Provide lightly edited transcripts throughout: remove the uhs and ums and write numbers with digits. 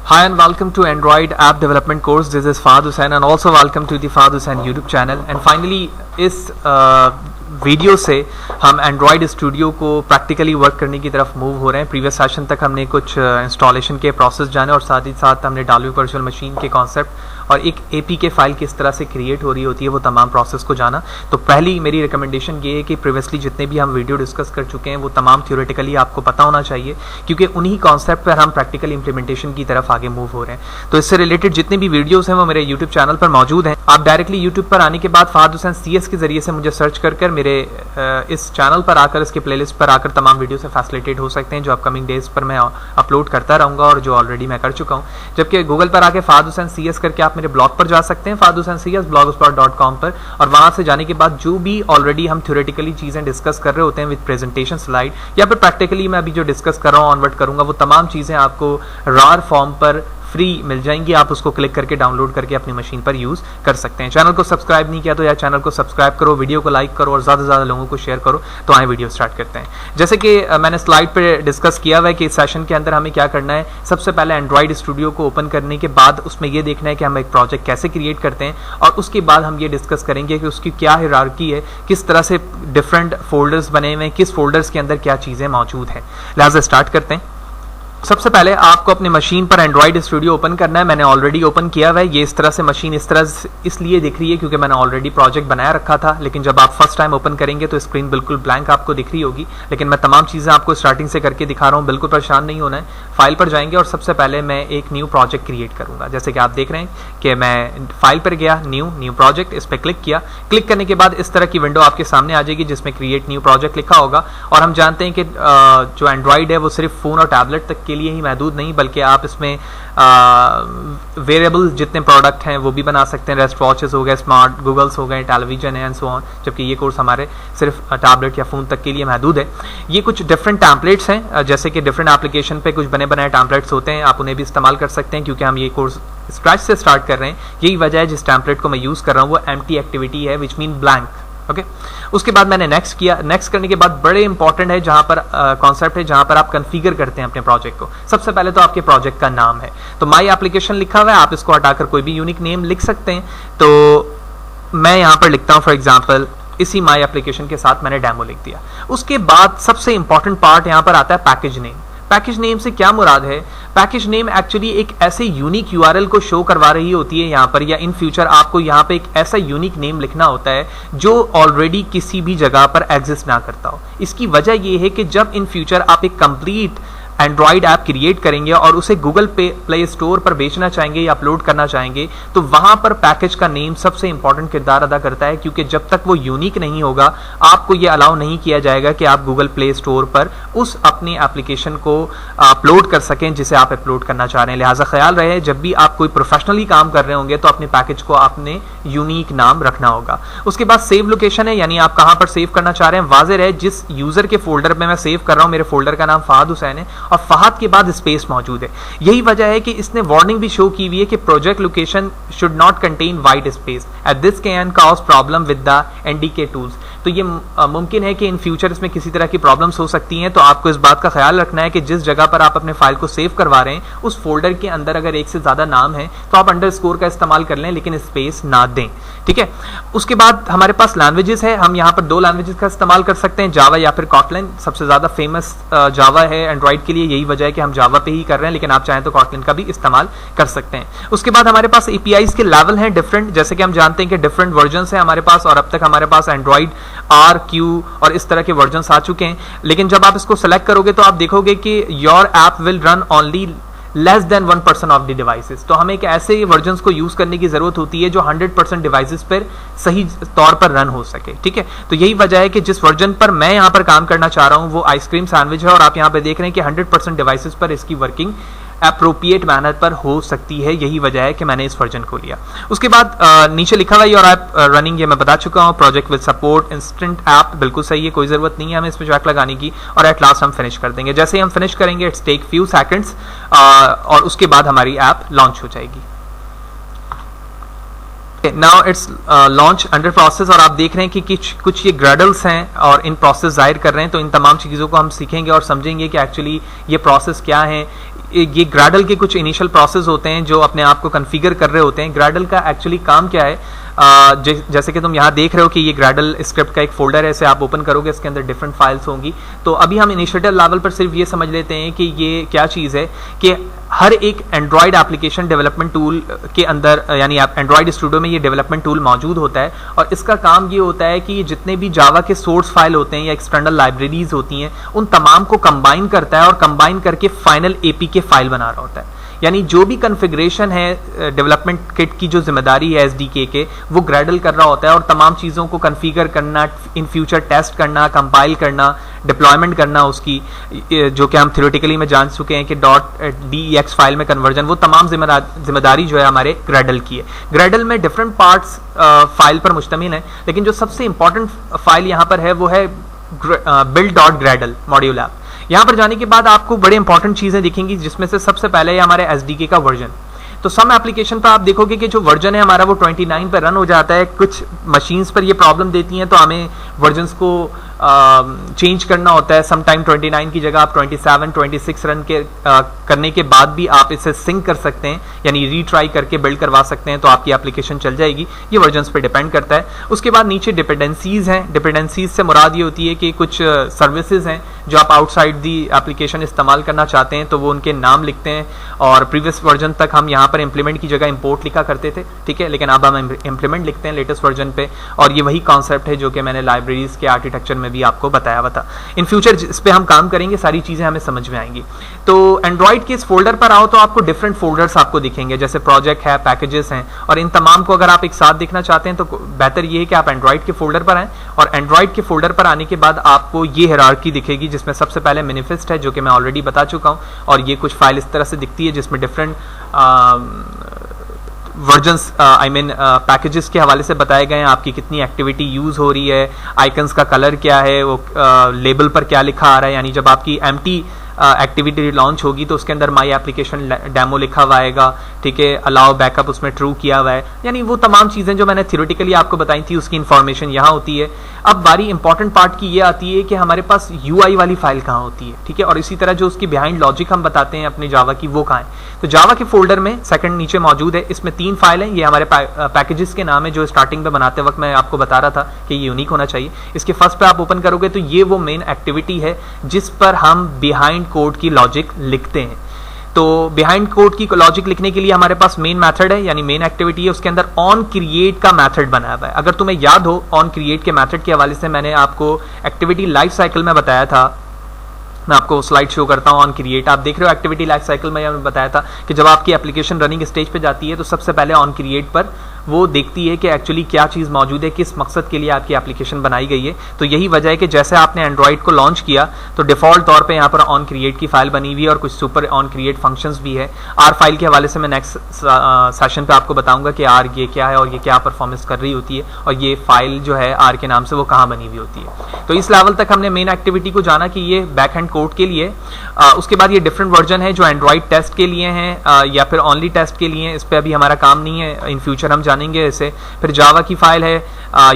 Hi and welcome to Android app development course. This is Fahad Hussain and also welcome to the Fahad Hussain YouTube channel. And finally इस video से हम Android studio को practically work करने की तरफ move हो रहे हैं। प्रीवियस सेशन तक हमने कुछ इंस्टॉलेशन के प्रोसेस जाने और साथ ही साथ हमने डालवी वर्चुअल मशीन के कॉन्सेप्ट और एक APK फाइल किस तरह से क्रिएट हो रही होती है वो तमाम प्रोसेस को जाना। तो पहली मेरी रिकमेंडेशन ये है कि प्रीवियसली जितने भी हम वीडियो डिस्कस कर चुके हैं वो तमाम थ्योरेटिकली आपको पता होना चाहिए, क्योंकि उन्हीं कॉन्सेप्ट पर हम प्रैक्टिकल इंप्लीमेंटेशन की तरफ आगे मूव हो रहे हैं। तो इससे रिलेटेड जितने भी वीडियोस हैं वो मेरे यूट्यूब चैनल पर मौजूद हैं। आप डायरेक्टली यूट्यूब पर आने के बाद फहाद हुसैन CS के जरिए से मुझे सर्च कर मेरे इस चैनल पर आकर, इसके प्लेलिस्ट पर आकर तमाम वीडियो से फैसिलिटेट हो सकते हैं, जो अपकमिंग डेज पर मैं अपलोड करता रहूँगा और जो ऑलरेडी मैं कर चुका हूँ। जबकि गूगल पर आके फहाद हुसैन CS करके आप मेरे ब्लॉग पर जा सकते हैं, फहाद हुसैन CS blogspot.com पर, और वहां से जाने के बाद जो भी ऑलरेडी हम थ्योरेटिकली चीजें डिस्कस कर रहे होते हैं विद प्रेजेंटेशन स्लाइड या फिर प्रैक्टिकली मैं अभी जो डिस्कस कर रहा हूँ ऑनवर्ड करूंगा, वो तमाम चीजें आपको रार फॉर्म पर फ्री मिल जाएंगी। आप उसको क्लिक करके डाउनलोड करके अपनी मशीन पर यूज कर सकते हैं। चैनल को सब्सक्राइब नहीं किया तो यार चैनल को सब्सक्राइब करो, वीडियो को लाइक करो और ज्यादा से ज्यादा लोगों को शेयर करो। तो आए वीडियो स्टार्ट करते हैं। जैसे कि मैंने स्लाइड पे डिस्कस किया हुआ है कि इस सेशन के अंदर हमें क्या करना है। सबसे पहले एंड्रॉइड स्टूडियो को ओपन करने के बाद उसमें ये देखना है कि हम एक प्रोजेक्ट कैसे क्रिएट करते हैं, और उसके बाद हम ये डिस्कस करेंगे कि उसकी क्या हायरार्की है, किस तरह से डिफरेंट फोल्डर्स बने हुए हैं, किस फोल्डर्स के अंदर क्या चीजें मौजूद हैं। लिहाजा स्टार्ट करते हैं। सबसे पहले आपको अपनी मशीन पर एंड्रॉइड स्टूडियो ओपन करना है। मैंने ऑलरेडी ओपन किया हुआ है। ये इस तरह से मशीन इस तरह इसलिए दिख रही है क्योंकि मैंने ऑलरेडी प्रोजेक्ट बनाया रखा था, लेकिन जब आप फर्स्ट टाइम ओपन करेंगे तो स्क्रीन बिल्कुल ब्लैंक आपको दिख रही होगी। लेकिन मैं तमाम चीज़ें आपको स्टार्टिंग से करके दिखा रहा हूँ, बिल्कुल परेशान नहीं होना है। फाइल पर जाएंगे और सबसे पहले मैं एक न्यू प्रोजेक्ट क्रिएट करूँगा। जैसे कि आप देख रहे हैं कि मैं फाइल पर गया, न्यू प्रोजेक्ट, इस पर क्लिक किया। क्लिक करने के बाद इस तरह की विंडो आपके सामने आ जाएगी जिसमें क्रिएट न्यू प्रोजेक्ट लिखा होगा। और हम जानते हैं कि जो एंड्रॉइड है वो सिर्फ फ़ोन और टैबलेट तक के लिए ही महदूद नहीं, बल्कि आप इसमें वेरिएबल जितने प्रोडक्ट हैं वो भी बना सकते हैं। रेस्ट वॉचेस हो गए, स्मार्ट गूगल्स हो गए, टेलीविजन है एंड सो ऑन, जबकि ये कोर्स हमारे सिर्फ टैबलेट या फ़ोन तक के लिए महदूद है। ये कुछ डिफरेंट टैम्पलेट्स हैं, जैसे कि डिफरेंट एप्लीकेशन पे कुछ बने बनाए टैम्पलेट्स होते हैं, आप उन्हें भी इस्तेमाल कर सकते हैं। क्योंकि हम ये कोर्स स्क्रैच से स्टार्ट कर रहे हैं, यही वजह है जिस टैम्पलेट को मैं यूज़ कर रहा हूँ वो एम्प्टी एक्टिविटी है, विच मीन ब्लैंक। ओके उसके बाद मैंने नेक्स्ट किया। नेक्स्ट करने के बाद बड़े इंपॉर्टेंट है जहां पर कॉन्सेप्ट है जहां पर आप कॉन्फ़िगर करते हैं अपने प्रोजेक्ट को। सबसे पहले तो आपके प्रोजेक्ट का नाम है, तो माई एप्लीकेशन लिखा हुआ है, आप इसको हटाकर कोई भी यूनिक नेम लिख सकते हैं। तो मैं यहां पर लिखता हूं फॉर एग्जाम्पल, इसी माई एप्लीकेशन के साथ मैंने डेमो लिख दिया। उसके बाद सबसे इंपॉर्टेंट पार्ट यहां पर आता है पैकेज नेम। पैकेज नेम से क्या मुराद है? पैकेज नेम एक्चुअली एक ऐसे यूनिक URL को शो करवा रही होती है यहाँ पर, या इन फ्यूचर आपको यहाँ पे एक ऐसा यूनिक नेम लिखना होता है जो ऑलरेडी किसी भी जगह पर एग्जिस्ट ना करता हो। इसकी वजह यह है कि जब इन फ्यूचर आप एक कंप्लीट एंड्रॉइड ऐप क्रिएट करेंगे और उसे गूगल प्ले स्टोर पर बेचना चाहेंगे या अपलोड करना चाहेंगे, तो वहां पर पैकेज का नेम सबसे इंपॉर्टेंट किरदार अदा करता है, क्योंकि जब तक वो यूनिक नहीं होगा आपको ये अलाउ नहीं किया जाएगा कि आप गूगल प्ले स्टोर पर उस अपनी एप्लीकेशन को अपलोड कर सकें जिसे आप अपलोड करना चाह रहे हैं। लिहाजा ख्याल रहे जब भी आप कोई प्रोफेशनली काम कर रहे होंगे तो अपने पैकेज को आपने यूनिक नाम रखना होगा। उसके बाद सेव लोकेशन है, यानी आप कहां पर सेव करना चाह रहे हैं। वाज़ेह रहे जिस यूजर के फोल्डर में मैं सेव कर रहा हूं, मेरे फोल्डर का नाम फहाद हुसैन है और फहाद के बाद स्पेस मौजूद है। यही वजह है कि इसने वार्निंग भी शो की हुई है कि project location should not contain white space at this can cause problem with the NDK tools. तो ये मुमकिन है कि इन फ्यूचर इसमें किसी तरह की प्रॉब्लम्स हो सकती हैं। तो आपको इस बात का ख्याल रखना है कि जिस जगह पर आप अपने फाइल को सेव करवा रहे हैं उस फोल्डर के अंदर अगर एक से ज्यादा नाम है तो आप अंडरस्कोर का इस्तेमाल कर लें, लेकिन स्पेस ना दें, ठीक है। उसके बाद हमारे पास लैंग्वेजेस है, हम यहाँ पर 2 लैंग्वेजेस का इस्तेमाल कर सकते हैं, जावा या फिर कॉटलिन। सबसे ज्यादा फेमस जावा है एंड्रॉइड के लिए, यही वजह है कि हम जावा पे ही कर रहे हैं, लेकिन आप चाहें तो कॉटलिन का भी इस्तेमाल कर सकते हैं। उसके बाद हमारे पास APIs के लेवल हैं डिफरेंट, जैसे कि हम जानते हैं कि डिफरेंट वर्जन है हमारे पास, और अब तक हमारे पास एंड्रॉइड R, Q और इस तरह के वर्जन्स आ चुके हैं। लेकिन जब आप इसको सेलेक्ट करोगे तो आप देखोगे कि your app will run only less than 1% of the devices. तो हमें एक ऐसे वर्जन्स को यूज करने की जरूरत होती है जो 100% डिवाइसेस पर सही तौर पर रन हो सके, ठीक है। तो यही वजह है कि जिस वर्जन पर मैं यहाँ पर काम करना चाह रहा हूँ वो आइसक्रीम सैंडविच है, और आप यहाँ पे देख रहे हैं कि 100% डिवाइसेस पर इसकी वर्किंग अप्रोप्रिएट मैनर पर हो सकती है। यही वजह है कि मैंने इस वर्जन को लिया। उसके बाद नीचे लिखा हुआ योर ऐप रनिंग, ये मैं बता चुका हूँ। Project with support instant app, बिल्कुल सही है, कोई जरूरत नहीं है हमें इसमें चैक लगाने की। और एट लास्ट हम फिनिश कर देंगे। जैसे ही हम फिनिश करेंगे इट्स टेक फ्यू सेकंड्स और उसके बाद हमारी ऐप लॉन्च हो जाएगी। Now it's launch under process, और आप देख रहे हैं कि कुछ ये ग्रेडल्स हैं और इन प्रोसेस जाहिर कर रहे हैं। तो इन तमाम चीज़ों को हम सीखेंगे और समझेंगे कि एक्चुअली ये प्रोसेस क्या है। ये ग्रेडल के कुछ इनिशियल प्रोसेस होते हैं जो अपने आप को कॉन्फ़िगर कर रहे होते हैं। ग्रेडल का एक्चुअली काम क्या है, जैसे कि तुम यहाँ देख रहे हो कि ये ग्रेडल स्क्रिप्ट का एक फोल्डर है, इसे आप ओपन करोगे, इसके अंदर डिफरेंट फाइल्स होंगी। तो अभी हम इनिशिएटिव लेवल पर सिर्फ ये समझ लेते हैं कि ये क्या चीज़ है कि हर एक एंड्रॉयड एप्लीकेशन डेवलपमेंट टूल के अंदर, यानी एंड्रॉयड स्टूडियो में ये डेवलपमेंट टूल मौजूद होता है, और इसका काम ये होता है कि ये जितने भी जावा के सोर्स फाइल होते हैं या एक्सटर्नल लाइब्रेरीज होती हैं, उन तमाम को कंबाइन करता है और कंबाइन करके फाइनल एपीके फाइल बना रहा होता है। यानी जो भी कॉन्फ़िगरेशन है डेवलपमेंट किट की जो जिम्मेदारी है एसडीके के, वो ग्रेडल कर रहा होता है, और तमाम चीज़ों को कॉन्फ़िगर करना, इन फ्यूचर टेस्ट करना, कंपाइल करना, डिप्लॉयमेंट करना उसकी, जो कि हम थ्योरेटिकली में जान चुके हैं कि .dex फाइल में कन्वर्जन, वो तमाम जिम्मेदारी जो है हमारे ग्रेडल की है। ग्रेडल में डिफरेंट पार्ट्स फाइल पर मुश्तमिल है, लेकिन जो सबसे इंपॉर्टेंट फाइल यहाँ पर है वो है build.gradle मॉड्यूल ऐप। यहाँ पर जाने के बाद आपको बड़े इंपॉर्टेंट चीज़ें दिखेंगी, जिसमें से सबसे पहले है हमारे एसडीके का वर्जन। तो सम एप्लीकेशन पर आप देखोगे कि जो वर्जन है हमारा वो 29 पर रन हो जाता है। कुछ मशीन्स पर ये प्रॉब्लम देती हैं, तो हमें वर्जन्स को चेंज करना होता है। सम टाइम 29 की जगह आप 27, 26 रन करने के बाद भी आप इसे सिंक कर सकते हैं, यानी रीट्राई करके बिल्ड करवा सकते हैं, तो आपकी एप्लीकेशन चल जाएगी। ये वर्जन्स पे डिपेंड करता है। उसके बाद नीचे डिपेंडेंसीज हैं। डिपेंडेंसीज से मुराद ये होती है कि कुछ सर्विसेज हैं जो आप आउटसाइड दी एप्लीकेशन इस्तेमाल करना चाहते हैं, तो वो उनके नाम लिखते हैं। और प्रीवियस वर्जन तक हम यहाँ पर इंप्लीमेंट की जगह इंपोर्ट लिखा करते थे, ठीक है, लेकिन अब हम इंप्लीमेंट लिखते हैं लेटेस्ट वर्जन पे। और ये वही कॉन्सेप्ट है जो कि मैंने लाइब्रेरीज के आर्किटेक्चर में भी आपको बताया हुआ था। इन फ्यूचर इस पे हम काम करेंगे, सारी चीजें हमें समझ में आएंगी। तो एंड्रॉइड के इस फोल्डर पर आओ तो आपको डिफरेंट फोल्डर्स आपको दिखेंगे, जैसे प्रोजेक्ट है, पैकेजेस हैं, और इन तमाम को अगर आप एक साथ देखना चाहते हैं तो बेहतर ये है कि आप एंड्रॉइड के फोल्डर पर आएं। और एंड्रॉइड के फोल्डर पर आने के बाद आपको ये हायरार्की दिखेगी, जिसमें सबसे पहले मैनिफेस्ट है, जो कि मैं ऑलरेडी बता चुका हूं, और ये कुछ फाइल इस तरह से दिखती है जिसमें डिफरेंट वर्जन्स पैकेजेस के हवाले से बताए गए हैं, आपकी कितनी एक्टिविटी यूज हो रही है, आइकन्स का कलर क्या है, वो लेबल पर क्या लिखा आ रहा है। यानी जब आपकी एम्प्टी एक्टिविटी लॉन्च होगी तो उसके अंदर माई एप्लीकेशन डेमो लिखा हुआ आएगा, ठीक है, अलाउ बैकअप उसमें ट्रू किया हुआ है। यानी वो तमाम चीज़ें जो मैंने थ्योरेटिकली आपको बताई थी उसकी इन्फॉर्मेशन यहाँ होती है। अब बारी इंपॉर्टेंट पार्ट की ये आती है कि हमारे पास यूआई वाली फाइल कहाँ होती है, ठीक है, और इसी तरह जो उसकी बिहाइंड लॉजिक हम बताते हैं अपने जावा की, वो कहाँ है। तो जावा के फोल्डर में सेकंड नीचे मौजूद है, इसमें 3 फाइल हैं। ये हमारे पैकेजेस के नाम है जो स्टार्टिंग में बनाते वक्त मैं आपको बता रहा था कि ये यूनिक होना चाहिए। इसके फर्स्ट पे आप ओपन करोगे तो ये वो मेन एक्टिविटी है जिस पर हम बिहाइंड कोड की लॉजिक लिखते हैं। तो बिहाइंड कोड की लॉजिक लिखने के लिए हमारे पास मेन मेथड है, यानी मेन एक्टिविटी है, उसके अंदर ऑन क्रिएट का मेथड बनाया हुआ है। अगर तुम्हें याद हो, ऑन क्रिएट के मेथड के हवाले से मैंने आपको एक्टिविटी लाइफ साइकिल में बताया था। मैं आपको स्लाइड शो करता हूं ऑन क्रिएट। आप देख रहे हो एक्टिविटी लाइफ साइकिल में मैंने बताया था कि जब आपकी एप्लीकेशन रनिंग स्टेज पे जाती है तो सबसे पहले ऑन क्रिएट पर वो देखती है कि एक्चुअली क्या चीज़ मौजूद है, किस मकसद के लिए आपकी एप्लीकेशन बनाई गई है। तो यही वजह है कि जैसे आपने एंड्रॉइड को लॉन्च किया तो डिफॉल्ट तौर पे यहाँ पर ऑन क्रिएट की फाइल बनी हुई है और कुछ सुपर ऑन क्रिएट फंक्शंस भी है। आर फाइल के हवाले से मैं नेक्स्ट सेशन पे आपको बताऊंगा कि आर ये क्या है और ये क्या परफॉर्मेंस कर रही होती है, और ये फाइल जो है आर के नाम से वो कहाँ बनी हुई होती है। तो इस लेवल तक हमने मेन एक्टिविटी को जाना कि ये बैक हैंड कोड के लिए। उसके बाद ये डिफरेंट वर्जन है जो एंड्रॉइड टेस्ट के लिए हैं या फिर ओनली टेस्ट के लिए, इस पर अभी हमारा काम नहीं है, इन फ्यूचर हम जानेंगे इसे। फिर जावा की फाइल है,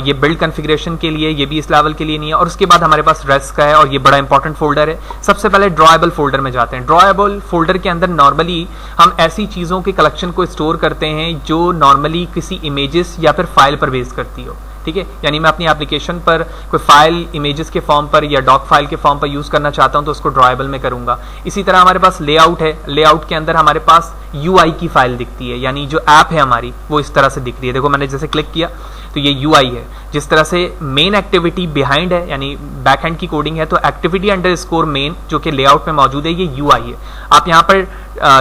ये बिल्ड कॉन्फ़िगरेशन के लिए, ये भी इस लेवल के लिए नहीं है। और उसके बाद हमारे पास रेस्ट का है और ये बड़ा इंपॉर्टेंट फोल्डर है। सबसे पहले ड्रॉएबल फोल्डर में जाते हैं। ड्रॉएबल फोल्डर के अंदर नॉर्मली हम ऐसी चीज़ों के कलेक्शन को स्टोर करते हैं जो नॉर्मली किसी इमेजेस या फिर फाइल पर बेस करती हो, ठीक है। यानी मैं अपनी एप्लीकेशन पर कोई फाइल इमेजेस के फॉर्म पर या डॉक फाइल के फॉर्म पर यूज करना चाहता हूं तो उसको ड्रॉएबल में करूंगा। इसी तरह हमारे पास लेआउट है। लेआउट के अंदर हमारे पास यूआई की फाइल दिखती है, यानी जो ऐप है हमारी वो इस तरह से दिख रही है। देखो मैंने जैसे क्लिक किया तो ये यूआई है। जिस तरह से मेन एक्टिविटी बिहाइंड है यानी बैक हैंड की कोडिंग है, तो एक्टिविटी अंडरस्कोर मेन जो कि लेआउट में मौजूद है ये यूआई है। आप यहाँ पर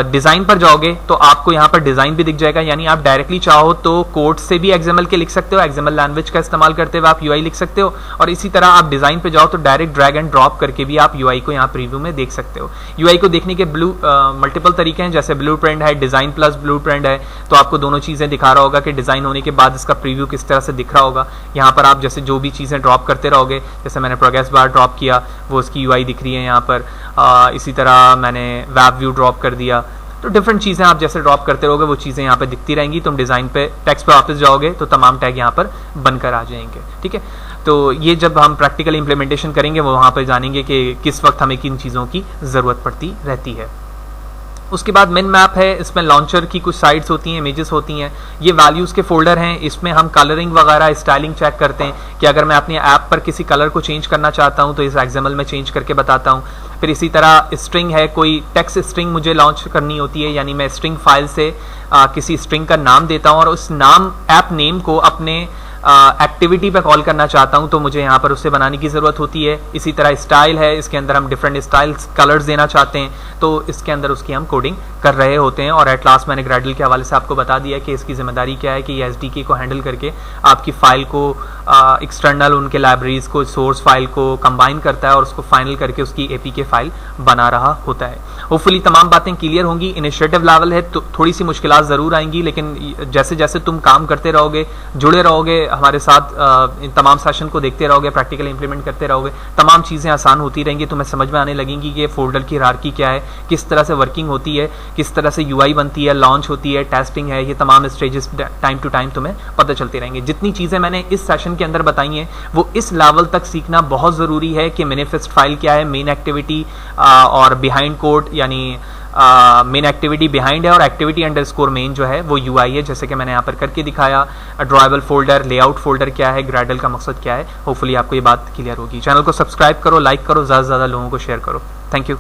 डिजाइन पर जाओगे तो आपको यहाँ पर डिजाइन भी दिख जाएगा, यानी आप डायरेक्टली चाहो तो कोड से भी एक्सएमएल के लिख सकते हो, एक्सएमएल लैंग्वेज का इस्तेमाल करते हुए आप यूआई लिख सकते हो। और इसी तरह आप डिजाइन पे जाओ तो डायरेक्ट ड्रैग एंड ड्रॉप करके भी आप यूआई को यहाँ प्रीव्यू में देख सकते हो। यूआई को देखने के मल्टीपल तरीके हैं, जैसे ब्लूप्रिंट है, डिजाइन प्लस ब्लूप्रिंट है, तो आपको दोनों चीजें दिखा रहा होगा कि डिजाइन होने के बाद इसका प्रीव्यू किस तरह से दिख रहा होगा। यहाँ पर आप जैसे जो भी चीजें ड्रॉप करते रहोगे, जैसे मैंने प्रोग्रेस बार ड्रॉप किया वो उसकी यूआई दिख रही है यहाँ पर। इसी तरह मैंने वेब व्यू ड्रॉप कर दिया तो डिफरेंट चीज़ें आप जैसे ड्रॉप करते रहोगे वो चीज़ें यहाँ पे दिखती रहेंगी, तुम डिज़ाइन पे टेक्स्ट पे वापस जाओगे तो तमाम टैग यहाँ पर बनकर आ जाएंगे। ठीक है, तो ये जब हम प्रैक्टिकल इंप्लीमेंटेशन करेंगे वो वहाँ पर जानेंगे कि किस वक्त हमें किन चीज़ों की ज़रूरत पड़ती रहती है। उसके बाद मिन मैप है, इसमें लॉन्चर की कुछ साइट्स होती हैं, इमेजेस होती हैं, ये वैल्यूज़ के फोल्डर हैं, इसमें हम कलरिंग वगैरह स्टाइलिंग चेक करते हैं कि अगर मैं अपने ऐप पर किसी कलर को चेंज करना चाहता हूं तो इस एक्सएमएल में चेंज करके बताता हूं। फिर इसी तरह स्ट्रिंग है, कोई टेक्स्ट स्ट्रिंग मुझे लॉन्च करनी होती है, यानी मैं स्ट्रिंग फाइल से किसी स्ट्रिंग का नाम देता हूं और उस नाम ऐप नेम को अपने एक्टिविटी पे कॉल करना चाहता हूं तो मुझे यहाँ पर उससे बनाने की ज़रूरत होती है। इसी तरह स्टाइल है, इसके अंदर हम डिफरेंट स्टाइल्स कलर्स देना चाहते हैं तो इसके अंदर उसकी हम कोडिंग कर रहे होते हैं। और एट लास्ट मैंने ग्रेडल के हवाले से आपको बता दिया कि इसकी जिम्मेदारी क्या है कि ये एसडीके को हैंडल करके आपकी फाइल को एक्सटर्नल उनके लाइब्रेरीज को सोर्स फाइल को कंबाइन करता है और उसको फाइनल करके उसकी एपीके फाइल बना रहा होता है। होपफुली तमाम बातें क्लियर होंगी। इनिशिएटिव लेवल है तो थोड़ी सी मुश्किलात ज़रूर आएंगी, लेकिन जैसे जैसे तुम काम करते रहोगे, जुड़े रहोगे हमारे साथ, इन तमाम सेशन को देखते रहोगे, प्रैक्टिकल इंप्लीमेंट करते रहोगे, तमाम चीज़ें आसान होती रहेंगी, तुम्हें समझ में आने लगेंगी कि फोल्डर की हायरार्की क्या है, किस तरह से वर्किंग होती है, किस तरह से यूआई बनती है, लॉन्च होती है, टेस्टिंग है, ये तमाम स्टेजेस टाइम टू टाइम तुम्हें पता चलते रहेंगे। जितनी चीज़ें मैंने इस सेशन के अंदर बताई हैं वो इस लेवल तक सीखना बहुत ज़रूरी है कि मैनिफेस्ट फाइल क्या है, मेन एक्टिविटी और बिहाइंड कोड, यानी मेन एक्टिविटी बिहाइंड है और एक्टिविटी अंडरस्कोर मेन जो है वो यूआई है, जैसे कि मैंने यहाँ पर करके दिखाया। ड्रॉएबल फोल्डर, लेआउट फोल्डर क्या है, ग्रेडल का मकसद क्या है, होपफुली आपको ये बात क्लियर होगी। चैनल को सब्सक्राइब करो, लाइक करो, ज़्यादा से ज़्यादा लोगों को शेयर करो। Thank you.